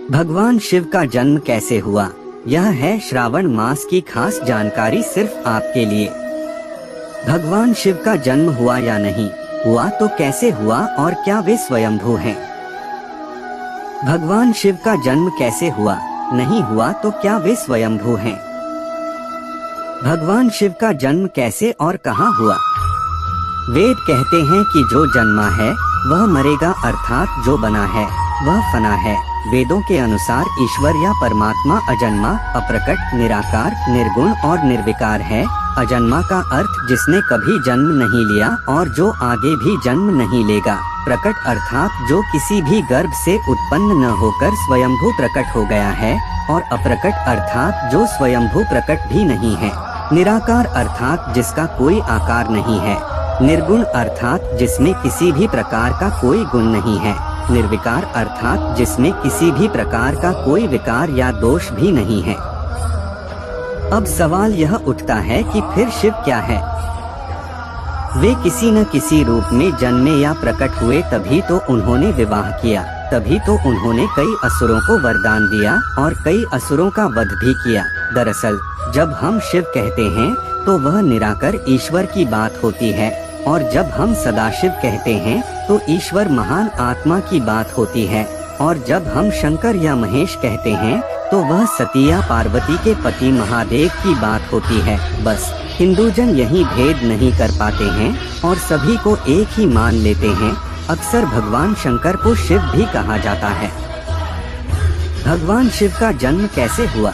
भगवान शिव का जन्म कैसे हुआ, यह है श्रावण मास की खास जानकारी सिर्फ आपके लिए। भगवान शिव का जन्म हुआ या नहीं हुआ तो कैसे हुआ और क्या वे स्वयंभू हैं? भगवान शिव का जन्म कैसे हुआ, नहीं हुआ तो क्या वे स्वयंभू हैं? भगवान शिव का जन्म कैसे और कहाँ हुआ? वेद कहते हैं कि जो जन्मा है वह मरेगा, अर्थात जो बना है वह फना है। वेदों के अनुसार ईश्वर या परमात्मा अजन्मा, अप्रकट, निराकार, निर्गुण और निर्विकार है। अजन्मा का अर्थ जिसने कभी जन्म नहीं लिया और जो आगे भी जन्म नहीं लेगा। प्रकट अर्थात जो किसी भी गर्भ से उत्पन्न न होकर स्वयंभू प्रकट हो गया है, और अप्रकट अर्थात जो स्वयंभू प्रकट भी नहीं है। निराकार अर्थात जिसका कोई आकार नहीं है। निर्गुण अर्थात जिसमें किसी भी प्रकार का कोई गुण नहीं है। निर्विकार अर्थात जिसमें किसी भी प्रकार का कोई विकार या दोष भी नहीं है। अब सवाल यह उठता है कि फिर शिव क्या है? वे किसी न किसी रूप में जन्मे या प्रकट हुए, तभी तो उन्होंने विवाह किया, तभी तो उन्होंने कई असुरों को वरदान दिया और कई असुरों का वध भी किया। दरअसल जब हम शिव कहते हैं तो वह निराकर ईश्वर की बात होती है, और जब हम सदाशिव कहते हैं तो ईश्वर महान आत्मा की बात होती है, और जब हम शंकर या महेश कहते हैं तो वह सतिया पार्वती के पति महादेव की बात होती है। बस हिंदूजन यही भेद नहीं कर पाते हैं और सभी को एक ही मान लेते हैं। अक्सर भगवान शंकर को शिव भी कहा जाता है। भगवान शिव का जन्म कैसे हुआ?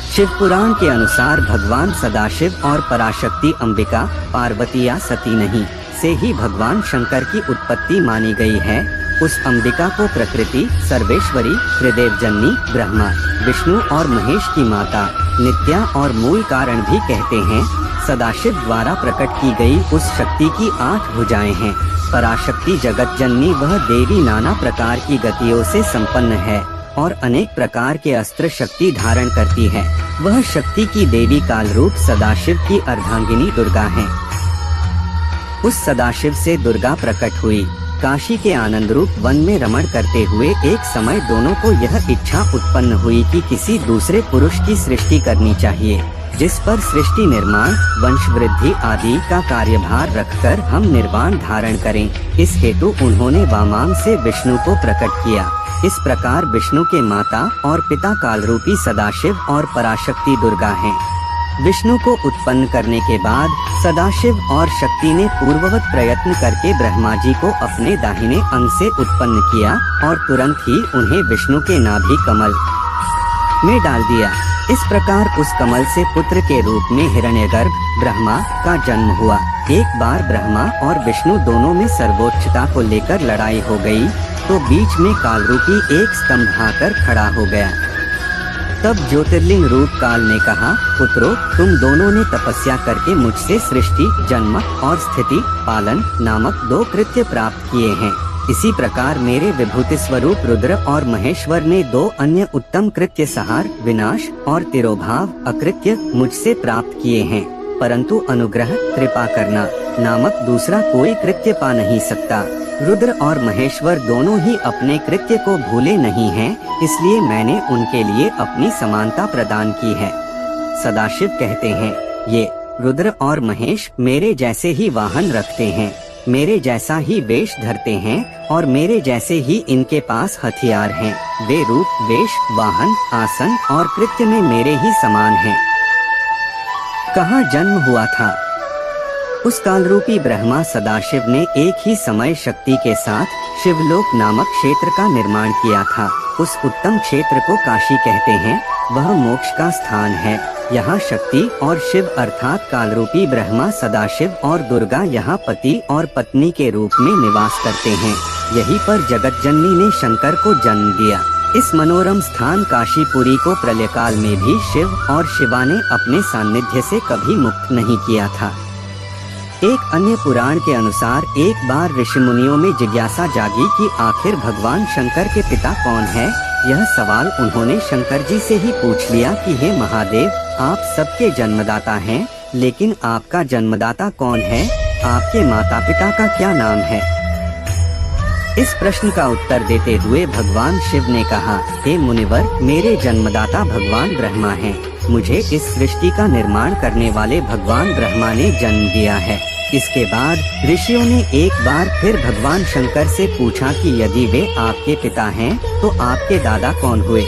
शिव पुराण के अनुसार भगवान सदाशिव और पराशक्ति अंबिका, पार्वती या सती नहीं से ही भगवान शंकर की उत्पत्ति मानी गई है। उस अंबिका को प्रकृति, सर्वेश्वरी, त्रिदेव जननी, ब्रह्मा, विष्णु और महेश की माता, नित्या और मूल कारण भी कहते हैं। सदाशिव द्वारा प्रकट की गई उस शक्ति की 8 भुजाएं हैं। पराशक्ति जगत जननी वह देवी नाना प्रकार की गतियों से संपन्न है और अनेक प्रकार के अस्त्र शक्ति धारण करती है। वह शक्ति की देवी काल रूप सदाशिव की अर्धांगिनी दुर्गा है। उस सदाशिव से दुर्गा प्रकट हुई। काशी के आनंद रूप वन में रमण करते हुए एक समय दोनों को यह इच्छा उत्पन्न हुई कि किसी दूसरे पुरुष की सृष्टि करनी चाहिए, जिस पर सृष्टि निर्माण, वंश वृद्धि आदि का कार्यभार रखकर हम निर्वाण धारण करें। इस हेतु उन्होंने वामांग से विष्णु को प्रकट किया। इस प्रकार विष्णु के माता और पिता कालरूपी सदाशिव और पराशक्ति दुर्गा हैं। विष्णु को उत्पन्न करने के बाद सदाशिव और शक्ति ने पूर्ववत प्रयत्न करके ब्रह्मा जी को अपने दाहिने अंग से उत्पन्न किया और तुरंत ही उन्हें विष्णु के नाभि कमल में डाल दिया। इस प्रकार उस कमल से पुत्र के रूप में हिरण्यगर्भ ब्रह्मा का जन्म हुआ। एक बार ब्रह्मा और विष्णु दोनों में सर्वोच्चता को लेकर लड़ाई हो गई, तो बीच में कालरूपी एक स्तंभ आकर खड़ा हो गया। तब ज्योतिर्लिंग रूप काल ने कहा, पुत्रों, तुम दोनों ने तपस्या करके मुझसे सृष्टि, जन्म और स्थिति, पालन नामक 2 कृत्य प्राप्त किए हैं। इसी प्रकार मेरे विभूति स्वरूप रुद्र और महेश्वर ने 2 अन्य उत्तम कृत्य संहार, विनाश और तिरोभाव अकृत्य मुझसे प्राप्त किए हैं, परंतु अनुग्रह, कृपा करना नामक दूसरा कोई कृत्य पा नहीं सकता। रुद्र और महेश्वर दोनों ही अपने कृत्य को भूले नहीं हैं, इसलिए मैंने उनके लिए अपनी समानता प्रदान की है। सदाशिव कहते हैं, ये रुद्र और महेश मेरे जैसे ही वाहन रखते हैं, मेरे जैसा ही वेश धरते हैं और मेरे जैसे ही इनके पास हथियार हैं। वे रूप, वेश, वाहन, आसन और कृत्य में मेरे ही समान हैं। कहाँ जन्म हुआ था? उस कालरूपी ब्रह्मा सदाशिव ने एक ही समय शक्ति के साथ शिवलोक नामक क्षेत्र का निर्माण किया था। उस उत्तम क्षेत्र को काशी कहते हैं। वह मोक्ष का स्थान है। यहाँ शक्ति और शिव अर्थात कालरूपी ब्रह्मा, सदाशिव और दुर्गा यहाँ पति और पत्नी के रूप में निवास करते हैं। यहीं पर जगत जननी ने शंकर को जन्म दिया। इस मनोरम स्थान काशीपुरी को प्रलयकाल में भी शिव और शिवा ने अपने सानिध्य से कभी मुक्त नहीं किया था। एक अन्य पुराण के अनुसार एक बार ऋषि मुनियों में जिज्ञासा जागी कि आखिर भगवान शंकर के पिता कौन है। यह सवाल उन्होंने शंकर जी से ही पूछ लिया कि हे महादेव, आप सबके जन्मदाता हैं, लेकिन आपका जन्मदाता कौन है? आपके माता पिता का क्या नाम है? इस प्रश्न का उत्तर देते हुए भगवान शिव ने कहा, हे मुनिवर, मेरे जन्मदाता भगवान ब्रह्मा हैं। मुझे इस सृष्टि का निर्माण करने वाले भगवान ब्रह्मा ने जन्म दिया है। इसके बाद ऋषियों ने एक बार फिर भगवान शंकर से पूछा कि यदि वे आपके पिता हैं तो आपके दादा कौन हुए।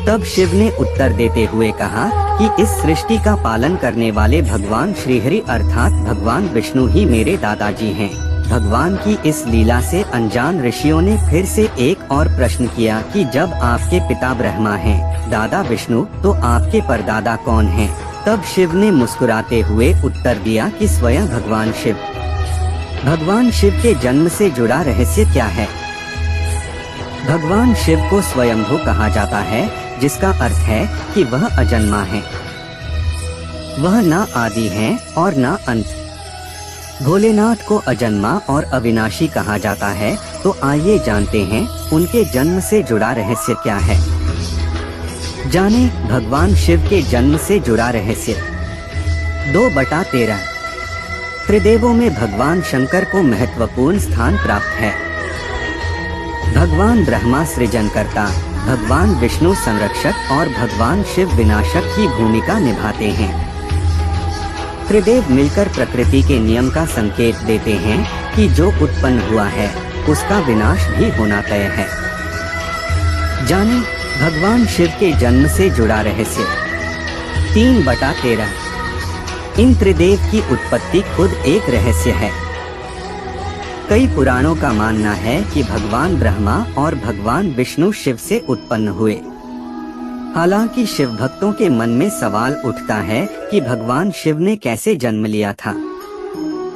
तब शिव ने उत्तर देते हुए कहा कि इस सृष्टि का पालन करने वाले भगवान श्रीहरि अर्थात भगवान विष्णु ही मेरे दादाजी हैं। भगवान की इस लीला से अनजान ऋषियों ने फिर से एक और प्रश्न किया कि जब आपके पिता ब्रह्मा हैं, दादा विष्णु, तो आपके परदादा कौन हैं? तब शिव ने मुस्कुराते हुए उत्तर दिया कि स्वयं भगवान शिव। भगवान शिव के जन्म से जुड़ा रहस्य क्या है? भगवान शिव को स्वयंभू कहा जाता है, जिसका अर्थ है कि वह अजन्मा है। वह ना आदि है और ना अंत। भोलेनाथ को अजन्मा और अविनाशी कहा जाता है। तो आइए जानते हैं उनके जन्म से जुड़ा रहस्य क्या है। जाने भगवान शिव के जन्म से जुड़ा रहस्य। 2/13 त्रिदेवों में भगवान शंकर को महत्वपूर्ण स्थान प्राप्त है। भगवान ब्रह्मा सृजनकर्ता, भगवान विष्णु संरक्षक और भगवान शिव विनाशक की भूमिका निभाते हैं। त्रिदेव मिलकर प्रकृति के नियम का संकेत देते हैं कि जो उत्पन्न हुआ है उसका विनाश भी होना तय है। जाने भगवान शिव के जन्म से जुड़ा रहस्य। 3/13 इन त्रिदेव की उत्पत्ति खुद एक रहस्य है। कई पुराणों का मानना है कि भगवान ब्रह्मा और भगवान विष्णु शिव से उत्पन्न हुए। हालांकि शिव भक्तों के मन में सवाल उठता है कि भगवान शिव ने कैसे जन्म लिया था।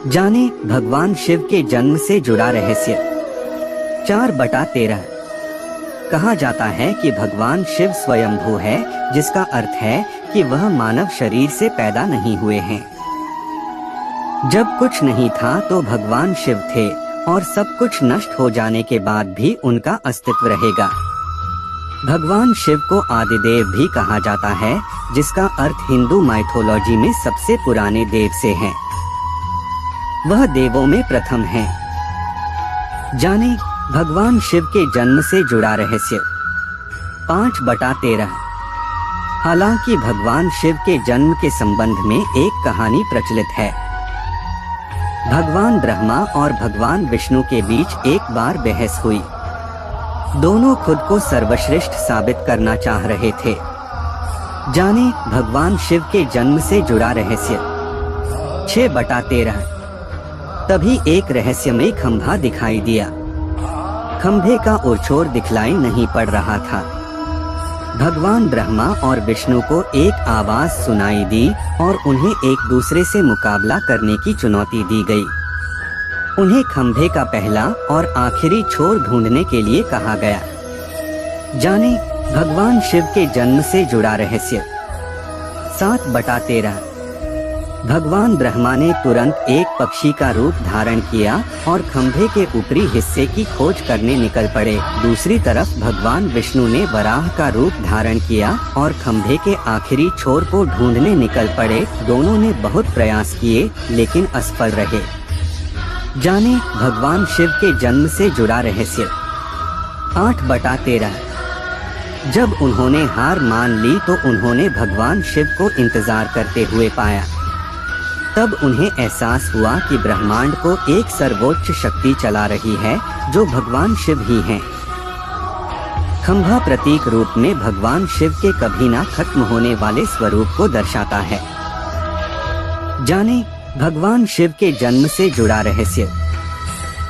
जाने भगवान शिव के जन्म से जुड़ा रहस्य। 4/13 कहा जाता है कि भगवान शिव स्वयंभू है, जिसका अर्थ है कि वह मानव शरीर से पैदा नहीं हुए हैं। जब कुछ नहीं था तो भगवान शिव थे और सब कुछ नष्ट हो जाने के बाद भी उनका अस्तित्व रहेगा। भगवान शिव को आदिदेव भी कहा जाता है, जिसका अर्थ हिंदू माइथोलॉजी में सबसे पुराने देव से है। वह देवों में प्रथम है। जाने भगवान शिव के जन्म से जुड़ा रहस्य। 5/13 हालांकि भगवान शिव के जन्म के संबंध में एक कहानी प्रचलित है। भगवान ब्रह्मा और भगवान विष्णु के बीच एक बार बहस हुई। दोनों खुद को सर्वश्रेष्ठ साबित करना चाह रहे थे। जाने भगवान शिव के जन्म से जुड़ा रहस्य। 6/13 तभी एक रहस्यमय खंभा दिखाई दिया। खंभे का ओरछोर दिखलाई नहीं पड़ रहा था। भगवान ब्रह्मा और विष्णु को एक आवाज सुनाई दी और उन्हें एक दूसरे से मुकाबला करने की चुनौती दी गई। उन्हें खंभे का पहला और आखिरी छोर ढूंढने के लिए कहा गया। जाने भगवान शिव के जन्म से जुड़ा रहस्य। 7/13 भगवान ब्रह्मा ने तुरंत एक पक्षी का रूप धारण किया और खंभे के ऊपरी हिस्से की खोज करने निकल पड़े। दूसरी तरफ भगवान विष्णु ने वराह का रूप धारण किया और खंभे के आखिरी छोर को ढूंढने निकल पड़े। दोनों ने बहुत प्रयास किए लेकिन असफल रहे। जाने भगवान शिव के जन्म से जुड़ा रहस्य। 8/13 जब उन्होंने हार मान ली तो उन्होंने भगवान शिव को इंतजार करते हुए पाया। तब उन्हें एहसास हुआ कि ब्रह्मांड को एक सर्वोच्च शक्ति चला रही है, जो भगवान शिव ही हैं। खंभा प्रतीक रूप में भगवान शिव के कभी ना खत्म होने वाले स्वरूप को दर्शाता है। जाने भगवान शिव के जन्म से जुड़ा रहस्य।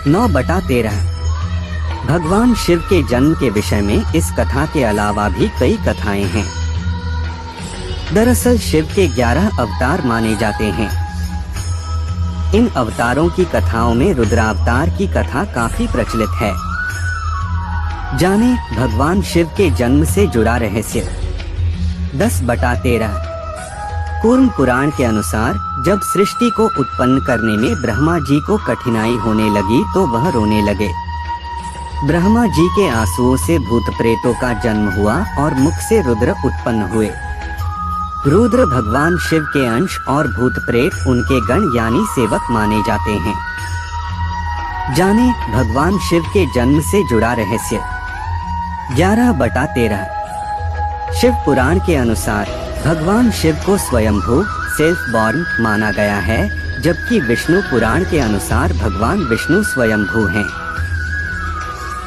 9/13 भगवान शिव के जन्म के विषय में इस कथा के अलावा भी कई कथाएं हैं। दरअसल शिव के 11 अवतार माने जाते हैं। इन अवतारों की कथाओं में रुद्रावतार की कथा काफी प्रचलित है। जाने भगवान शिव के जन्म से जुड़ा रहस्य। 10/13 कूर्म पुराण के अनुसार जब सृष्टि को उत्पन्न करने में ब्रह्मा जी को कठिनाई होने लगी तो वह रोने लगे। ब्रह्मा जी के आंसुओं से भूत प्रेतों का जन्म हुआ और मुख से रुद्र उत्पन्न हुए। रुद्र भगवान शिव के अंश और भूत प्रेत उनके गण यानी सेवक माने जाते हैं। जाने भगवान शिव के जन्म से जुड़ा रहस्य। 11/13 शिव पुराण के अनुसार भगवान शिव को स्वयंभू सेल्फ बॉर्न माना गया है, जबकि विष्णु पुराण के अनुसार भगवान विष्णु स्वयंभू हैं।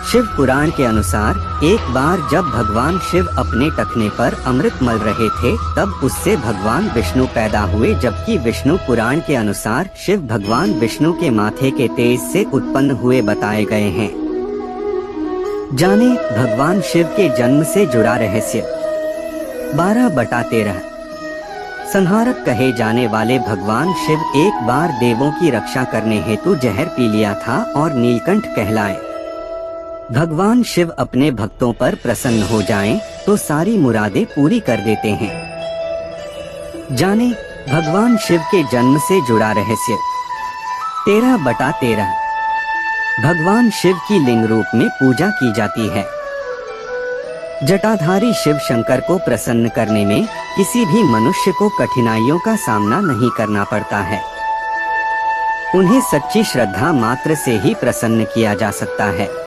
शिव पुराण के अनुसार एक बार जब भगवान शिव अपने टखने पर अमृत मल रहे थे तब उससे भगवान विष्णु पैदा हुए, जबकि विष्णु पुराण के अनुसार शिव भगवान विष्णु के माथे के तेज से उत्पन्न हुए बताए गए हैं। जाने भगवान शिव के जन्म से जुड़ा रहस्य। 12/13 संहारक कहे जाने वाले भगवान शिव एक बार देवों की रक्षा करने हेतु जहर पी लिया था और नीलकंठ कहलाए। भगवान शिव अपने भक्तों पर प्रसन्न हो जाएं तो सारी मुरादें पूरी कर देते हैं। जाने भगवान शिव के जन्म से जुड़ा रहस्य। 13/13 भगवान शिव की लिंग रूप में पूजा की जाती है। जटाधारी शिव शंकर को प्रसन्न करने में किसी भी मनुष्य को कठिनाइयों का सामना नहीं करना पड़ता है। उन्हें सच्ची श्रद्धा मात्र से ही प्रसन्न किया जा सकता है।